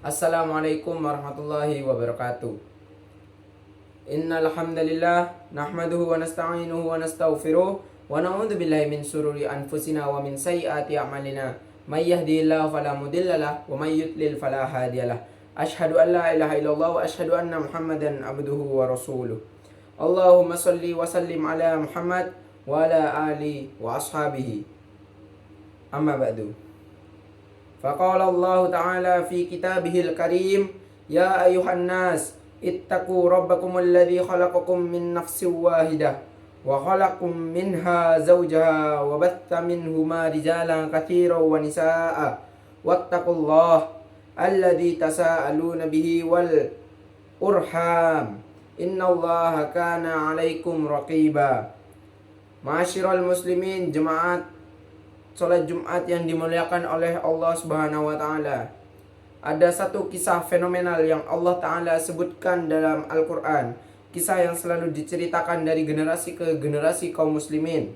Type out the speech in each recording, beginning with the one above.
Assalamualaikum warahmatullahi wabarakatuh. Innal hamdalillah nahmaduhu wa nasta'inuhu wa nastaghfiruh wa na'udzu billahi min shururi anfusina wa min sayyiati a'malina. May yahdihillahu fala mudhillalah wa may yudlil fala hadiyalah. Asyhadu an la ilaha illallah wa asyhadu anna Muhammadan abduhu wa rasuluh. Allahumma shalli wa sallim ala Muhammad wa ala ali wa ashabihi. Amma ba'du. Faqala Allah Ta'ala fi kitabihil karim, ya ayuhan nas ittaqu rabbakumul ladzi khalaqakum min nafsin wahidah wa khalaqakum minha zawjaha wa batta minhuma rijalan katsiran wa nisaa'a wattaqullaha alladzi tasaaluna bihi wal urham innallaha kana 'alaikum raqiba. Ma'asyiral muslimin, jemaat sholat Jumat yang dimuliakan oleh Allah Subhanahu wa Ta'ala. Ada satu kisah fenomenal yang Allah Ta'ala sebutkan dalam Al-Quran. Kisah yang selalu diceritakan dari generasi ke generasi kaum muslimin.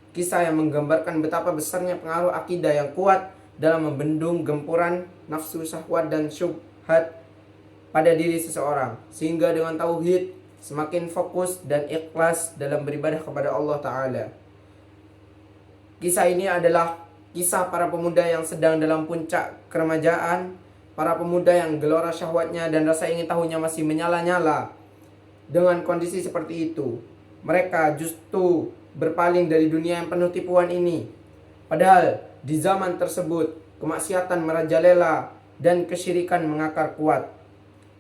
Kisah yang menggambarkan betapa besarnya pengaruh akidah yang kuat dalam membendung gempuran nafsu, syahwat, dan syubhat pada diri seseorang. Sehingga dengan tauhid semakin fokus dan ikhlas dalam beribadah kepada Allah Ta'ala. Kisah ini adalah kisah para pemuda yang sedang dalam puncak keremajaan, para pemuda yang gelora syahwatnya dan rasa ingin tahunya masih menyala-nyala. Dengan kondisi seperti itu, mereka justru berpaling dari dunia yang penuh tipuan ini. Padahal di zaman tersebut, kemaksiatan merajalela dan kesyirikan mengakar kuat.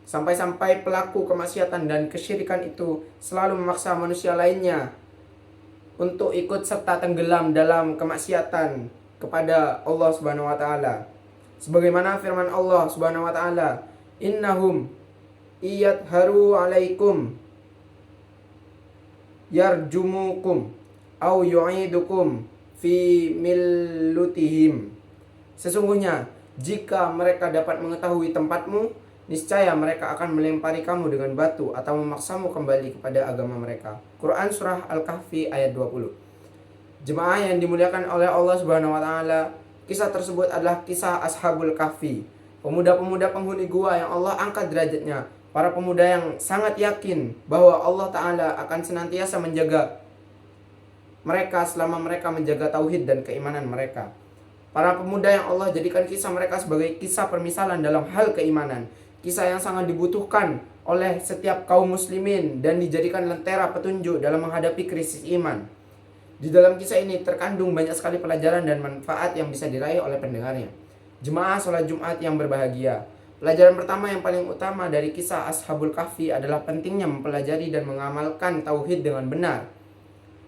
Sampai-sampai pelaku kemaksiatan dan kesyirikan itu selalu memaksa manusia lainnya untuk ikut serta tenggelam dalam kemaksiatan kepada Allah Subhanahu wa Ta'ala. Sebagaimana firman Allah Subhanahu wa Ta'ala, innahum iyadharu alaikum yarjumukum au yu'idukum fi millutihim. Sesungguhnya jika mereka dapat mengetahui tempatmu, niscaya mereka akan melempari kamu dengan batu atau memaksamu kembali kepada agama mereka. Quran Surah Al-Kahfi ayat 20. Jemaah yang dimuliakan oleh Allah Subhanahu wa Ta'ala, kisah tersebut adalah kisah Ashabul Kahfi, pemuda-pemuda penghuni gua yang Allah angkat derajatnya. Para pemuda yang sangat yakin bahwa Allah Ta'ala akan senantiasa menjaga mereka selama mereka menjaga tauhid dan keimanan mereka. Para pemuda yang Allah jadikan kisah mereka sebagai kisah permisalan dalam hal keimanan. Kisah yang sangat dibutuhkan oleh setiap kaum muslimin dan dijadikan lentera petunjuk dalam menghadapi krisis iman. Di dalam kisah ini terkandung banyak sekali pelajaran dan manfaat yang bisa diraih oleh pendengarnya. Jemaah sholat Jumat yang berbahagia. Pelajaran pertama yang paling utama dari kisah Ashabul Kahfi adalah pentingnya mempelajari dan mengamalkan tauhid dengan benar.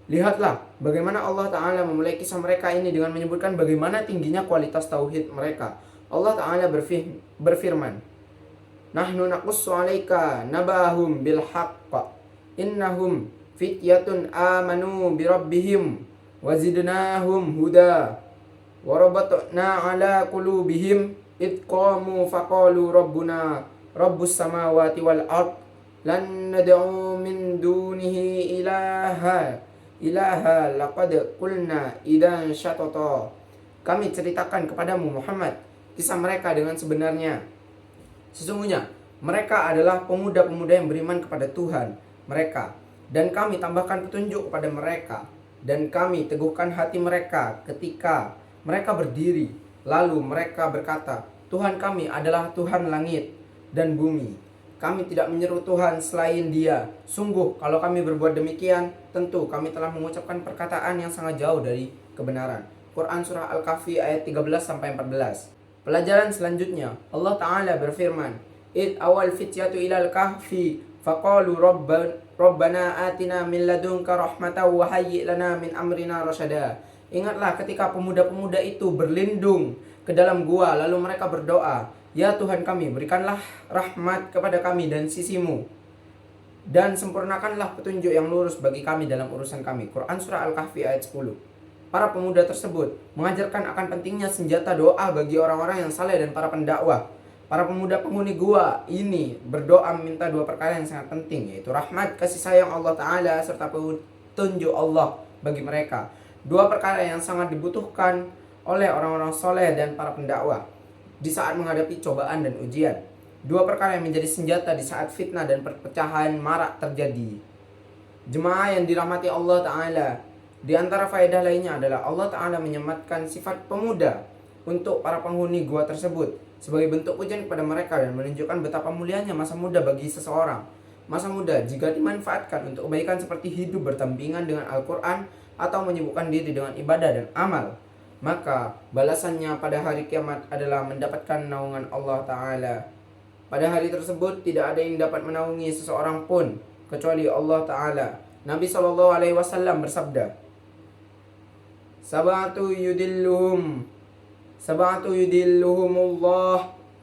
Lihatlah bagaimana Allah Ta'ala memulai kisah mereka ini dengan menyebutkan bagaimana tingginya kualitas tauhid mereka. Allah Ta'ala berfirman, nahnu naqussu 'alaika nabahum bil haqq innahum fityatun amanu bi rabbihim wa zidnahum huda wa rabatna 'ala qulubihim id qamu faqalu rabbuna rabbus samawati wal ard lan nad'u min dunihi ilaha laqad qulna idan syatata. Kami ceritakan kepadamu Muhammad kisah mereka dengan sebenarnya. Sesungguhnya mereka adalah pemuda-pemuda yang beriman kepada Tuhan mereka, dan kami tambahkan petunjuk kepada mereka, dan kami teguhkan hati mereka ketika mereka berdiri. Lalu mereka berkata, Tuhan kami adalah Tuhan langit dan bumi. Kami tidak menyeru Tuhan selain Dia. Sungguh kalau kami berbuat demikian, tentu kami telah mengucapkan perkataan yang sangat jauh dari kebenaran. Quran Surah Al-Kahfi ayat 13-14. Pelajaran selanjutnya, Allah Ta'ala berfirman, id awal fityatu ilal kahfi faqalu rabbana atina min ladunka rahmatan wa hayyi lana min amrina rasyada. Ingatlah ketika pemuda-pemuda itu berlindung ke dalam gua, lalu mereka berdoa, ya Tuhan kami, berikanlah rahmat kepada kami dan sisimu, dan sempurnakanlah petunjuk yang lurus bagi kami dalam urusan kami. Quran Surah Al-Kahfi ayat 10. Para pemuda tersebut mengajarkan akan pentingnya senjata doa bagi orang-orang yang saleh dan para pendakwah. Para pemuda penghuni gua ini berdoa meminta dua perkara yang sangat penting, yaitu rahmat, kasih sayang Allah Ta'ala, serta petunjuk Allah bagi mereka. Dua perkara yang sangat dibutuhkan oleh orang-orang soleh dan para pendakwah. di saat menghadapi cobaan dan ujian. Dua perkara yang menjadi senjata di saat fitnah dan perpecahan marak terjadi. Jemaah yang dirahmati Allah Ta'ala, di antara faedah lainnya adalah Allah Ta'ala menyematkan sifat pemuda untuk para penghuni gua tersebut sebagai bentuk pujian kepada mereka dan menunjukkan betapa mulianya masa muda bagi seseorang. Masa muda jika dimanfaatkan untuk kebaikan seperti hidup berdampingan dengan Al-Quran atau menyibukkan diri dengan ibadah dan amal, maka balasannya pada hari kiamat adalah mendapatkan naungan Allah Ta'ala. Pada hari tersebut tidak ada yang dapat menaungi seseorang pun kecuali Allah Ta'ala. Nabi SAW bersabda, Sab'atu yudilluhumullah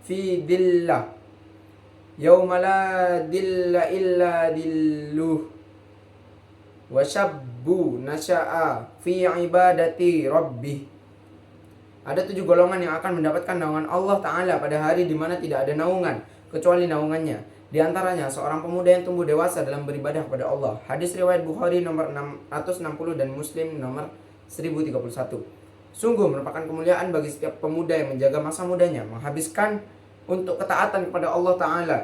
fi dillah yawma la dilla illa dilluh wa syabbu nasya'a fi ibadati rabbih. Ada 7 golongan yang akan mendapatkan naungan Allah Ta'ala pada hari di mana tidak ada naungan kecuali naungannya. Di antaranya seorang pemuda yang tumbuh dewasa dalam beribadah kepada Allah. Hadis riwayat Bukhari nomor 660 dan Muslim nomor 1031. Sungguh merupakan kemuliaan bagi setiap pemuda yang menjaga masa mudanya, menghabiskan untuk ketaatan kepada Allah Ta'ala.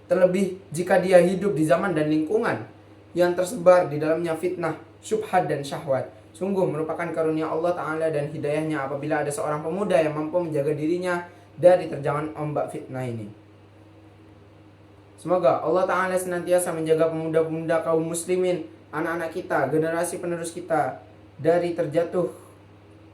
Terlebih jika dia hidup di zaman dan lingkungan yang tersebar di dalamnya fitnah, syubhat dan syahwat. Sungguh merupakan karunia Allah Ta'ala dan hidayahnya apabila ada seorang pemuda yang mampu menjaga dirinya dari terjangan ombak fitnah ini. Semoga Allah Ta'ala senantiasa menjaga pemuda-pemuda kaum muslimin, anak-anak kita, generasi penerus kita dari terjatuh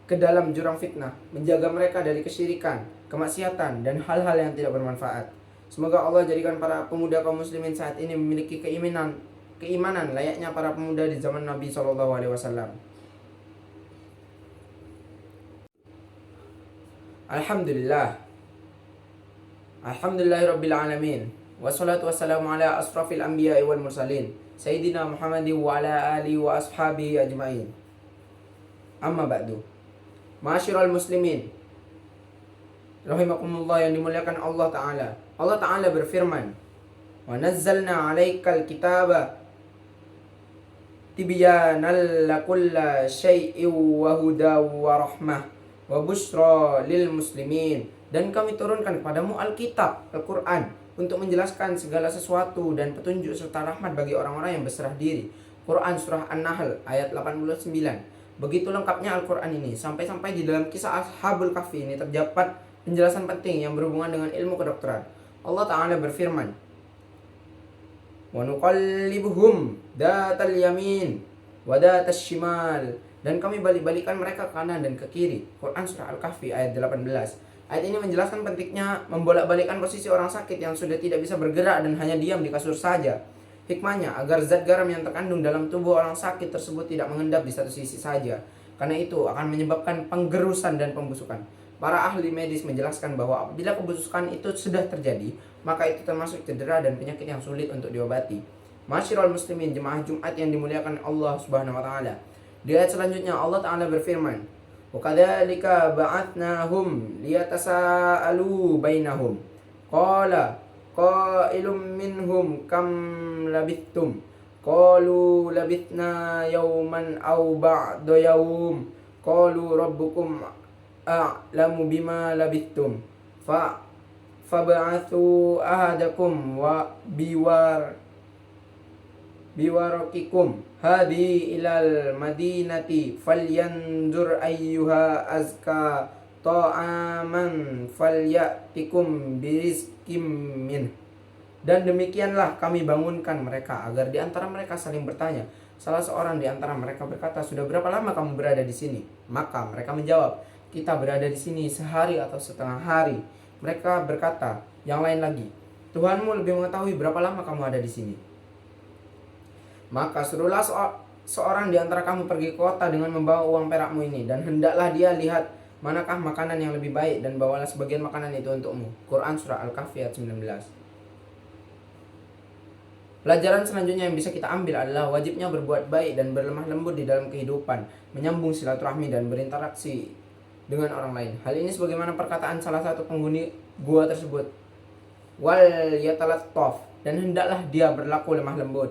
ke dalam jurang fitnah, menjaga mereka dari kesyirikan, kemaksiatan, dan hal-hal yang tidak bermanfaat. Semoga Allah jadikan para pemuda kaum muslimin saat ini memiliki keimanan layaknya para pemuda di zaman Nabi SAW. Alhamdulillahirabbil alamin. Wassalatu wassalamu ala asrafil anbiya'i wal mursalin Sayyidina Muhammadin wa ala alihi wa ashabihi ajma'in. Amma ba'du. Ma'asyiral muslimin rahimakumullah yang dimuliakan Allah Ta'ala. Allah Ta'ala berfirman, wa nazzalna 'alaikal kitaba tibyanan lakulla syai'in wa hudaw wa rahmah wa busyra lil muslimin. Dan kami turunkan kepadamu Alkitab, Al-Quran, untuk menjelaskan segala sesuatu dan petunjuk serta rahmat bagi orang-orang yang berserah diri. Quran Surah An-Nahl ayat 89. Begitu lengkapnya Al-Quran ini, sampai-sampai di dalam kisah Ashabul Kahfi ini terdapat penjelasan penting yang berhubungan dengan ilmu kedokteran. Allah Ta'ala berfirman, wa nuqallibuhum datal yamin wa datas shimal. Dan kami balik-balikan mereka ke kanan dan ke kiri. Quran Surah Al-Kahfi ayat 18. Ayat ini menjelaskan pentingnya membolak-balikkan posisi orang sakit yang sudah tidak bisa bergerak dan hanya diam di kasur saja. Hikmahnya agar zat garam yang terkandung dalam tubuh orang sakit tersebut tidak mengendap di satu sisi saja, karena itu akan menyebabkan penggerusan dan pembusukan. Para ahli medis menjelaskan bahwa apabila pembusukan itu sudah terjadi, maka itu termasuk cedera dan penyakit yang sulit untuk diobati. Masyiral muslimin, jemaah Jumat yang dimuliakan Allah Subhanahu wa taala. Di ayat selanjutnya Allah Ta'ala berfirman, wa kadzalika ba'atnahum liyatasaalu bainahum qala qailum minhum kam labithtum qalu labithna yawman aw ba'da yawm qalu rabbukum a'lamu bima labithtum fab'athu ahadakum wa biwarakikum hadi ilal madinati falyanzur ayyuha azka ta'aman falyatikum birizkim min. Dan demikianlah kami bangunkan mereka agar di antara mereka saling bertanya. Salah seorang di antara mereka berkata, sudah berapa lama kamu berada di sini? Maka mereka menjawab, kita berada di sini sehari atau setengah hari. Mereka berkata, yang lain lagi, Tuhanmu lebih mengetahui berapa lama kamu ada di sini. Maka suruhlah seorang di antara kamu pergi ke kota dengan membawa uang perakmu ini, dan hendaklah dia lihat manakah makanan yang lebih baik, dan bawalah sebagian makanan itu untukmu. Quran Surah Al-Kahfi ayat 19. Pelajaran selanjutnya yang bisa kita ambil adalah wajibnya berbuat baik dan berlemah lembut di dalam kehidupan, menyambung silaturahmi dan berinteraksi dengan orang lain. Hal ini sebagaimana perkataan salah satu penghuni gua tersebut, wal yatalattaf, dan hendaklah dia berlaku lemah lembut.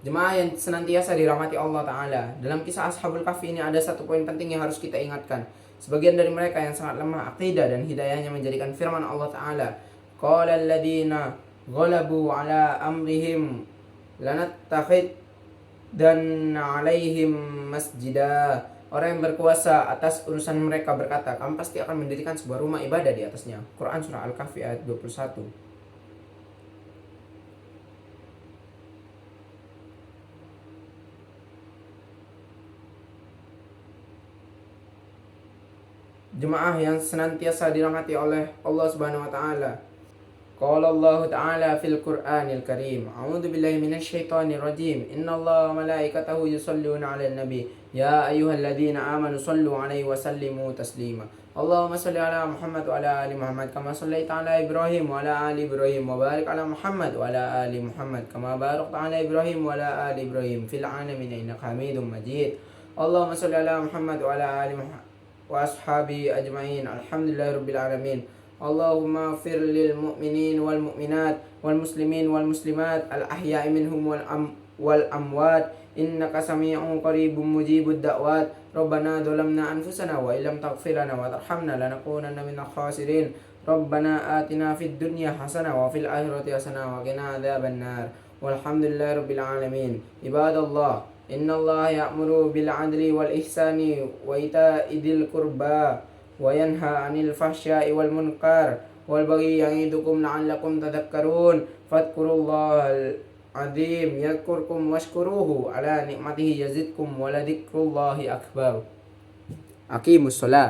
Jemaah yang senantiasa dirahmati Allah Ta'ala, dalam kisah Ashabul Kahfi ini ada satu poin penting yang harus kita ingatkan. Sebagian dari mereka yang sangat lemah akidah dan hidayahnya menjadikan firman Allah Ta'ala, qala alladziina ghalabu ala amrihim lanattakhidanna alaihim masjidah. Orang yang berkuasa atas urusan mereka berkata, kami pasti akan mendirikan sebuah rumah ibadah di atasnya. Quran Surah Al-Kahfi ayat 21. Jemaah yang senantiasa dirahmati oleh Allah Subhanahu wa taala. Qala Allah Ta'ala fil Qur'anil Karim, a'udzu billahi minasyaitonir rajim. Innallaha wa malaikatahu yusholluna 'alan nabi, ya ayyuhalladzina amanu shallu 'alaihi wa sallimu taslima. Allahumma shalli 'ala Muhammad wa 'ala ali Muhammad kama shallaita 'ala Ibrahim wa 'ala ali Ibrahim wa barik 'ala Muhammad wa 'ala ali Muhammad kama barakta 'ala Ibrahim wa 'ala ali Ibrahim fil 'alamin innaka Hamidum Majid. Allahumma shalli 'ala Muhammad wa 'ala ali Muhammad wa ashabi ajma'in. Alhamdulillahirabbil alamin. Allahumma fir lil mu'minin wal mu'minat wal muslimin wal muslimat al ahya'i minhum wal amwat innaka sami'un qaribun mujibud da'wat. Rabbana dhalamna anfusana wa illam taghfir lana wa tarhamna lanakunanna minal khasirin. Rabbana atina fid dunya hasanah wa fil akhirati hasanah wa qina adzabannar. Walhamdulillahirabbil alamin. Ibadallah, innallaha ya'muru bil 'adli wal ihsani wa ita'i dzil qurba wa yanha 'anil fahsya'i wal munkar wal baghi ya'idukum la'allakum tadhakkarun. Fadhkurullahal 'azim yadhkurkum washkuruhu ala ni'matihi yazidkum wa la dzikrullahi akbar. Aqimus shalah.